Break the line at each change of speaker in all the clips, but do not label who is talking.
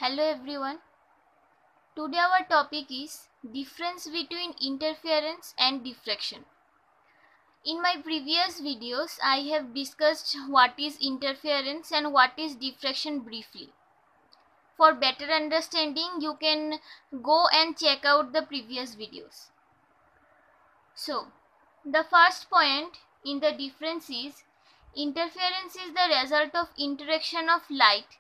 Hello everyone. Today our topic is difference between interference and diffraction. In my previous videos I have discussed what is interference and what is diffraction briefly. For better understanding you can go and check out the previous videos. So the first point in the difference is interference is the result of interaction of light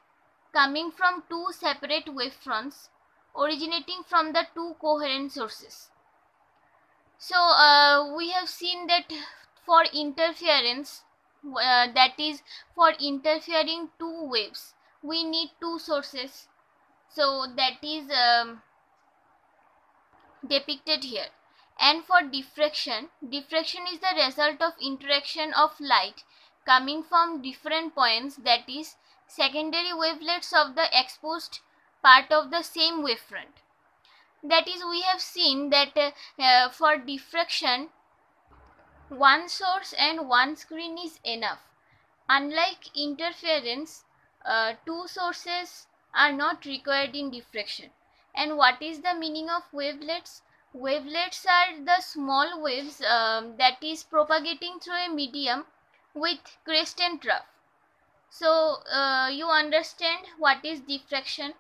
coming from two separate wavefronts originating from the two coherent sources. So we have seen that for interference, that is for interfering two waves, we need two sources. So that is depicted here. And for diffraction, diffraction is the result of interaction of light coming from different points, that is secondary wavelets of the exposed part of the same wavefront. That is, we have seen that for diffraction one source and one screen is enough. Unlike interference, two sources are not required in diffraction. And what is the meaning of wavelets? Wavelets are the small waves that is propagating through a medium with crest and trough. So you understand what is diffraction.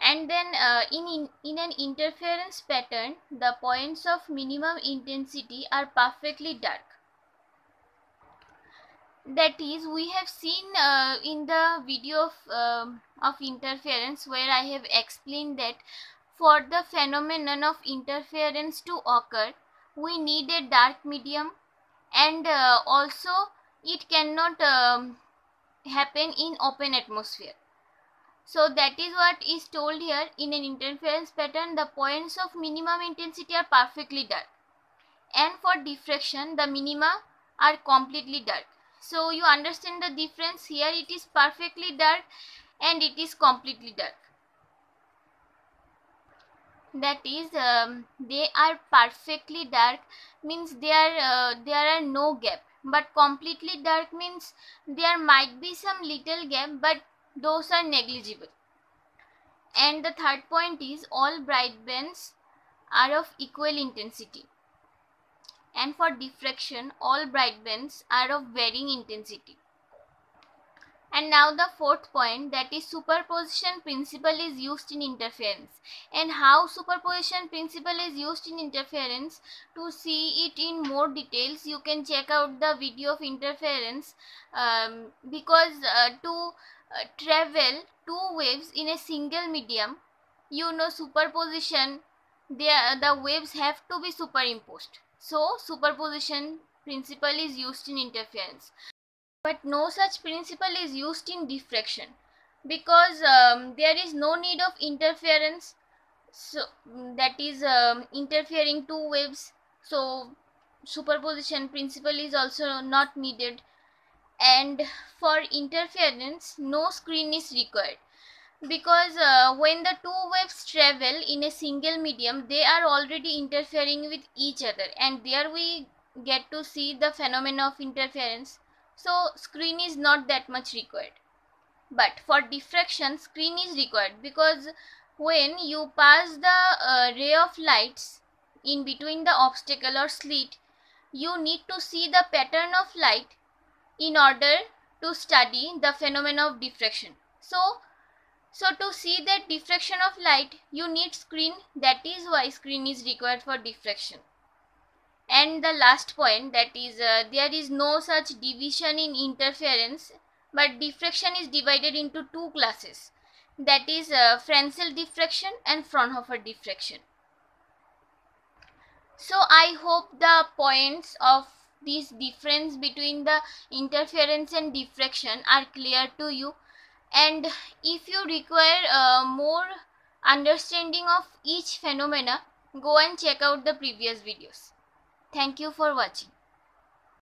And then in an interference pattern, the points of minimum intensity are perfectly dark. That is, we have seen in the video of interference where I have explained that for the phenomenon of interference to occur, we need a dark medium, and also it cannot happen in open atmosphere. So that is what is told here. In an interference pattern, the points of minimum intensity are perfectly dark, and for diffraction the minima are completely dark. So you understand the difference here. It is perfectly dark and it is completely dark. That is, they are perfectly dark means there are no gap, but completely dark means there might be some little gap, but those are negligible. And the third point is all bright bands are of equal intensity, and for diffraction all bright bands are of varying intensity. And now the fourth point, that is superposition principle is used in interference. And how superposition principle is used in interference, to see it in more details you can check out the video of interference, because to travel two waves in a single medium, you know, superposition, the waves have to be superimposed. So superposition principle is used in interference, but no such principle is used in diffraction, because there is no need of interference. So that is interfering two waves, so superposition principle is also not needed. And for interference no screen is required, because when the two waves travel in a single medium, they are already interfering with each other, and there we get to see the phenomena of interference. So screen is not that much required. But for diffraction screen is required, because when you pass the ray of lights in between the obstacle or slit, you need to see the pattern of light in order to study the phenomena of diffraction. So to see that diffraction of light you need screen. That is why screen is required for diffraction. And the last point, that is there is no such division in interference, but diffraction is divided into two classes, that is Fresnel diffraction and Fraunhofer diffraction. So I hope the points of this difference between the interference and diffraction are clear to you. And if you require more understanding of each phenomena, go and check out the previous videos. Thank you for watching.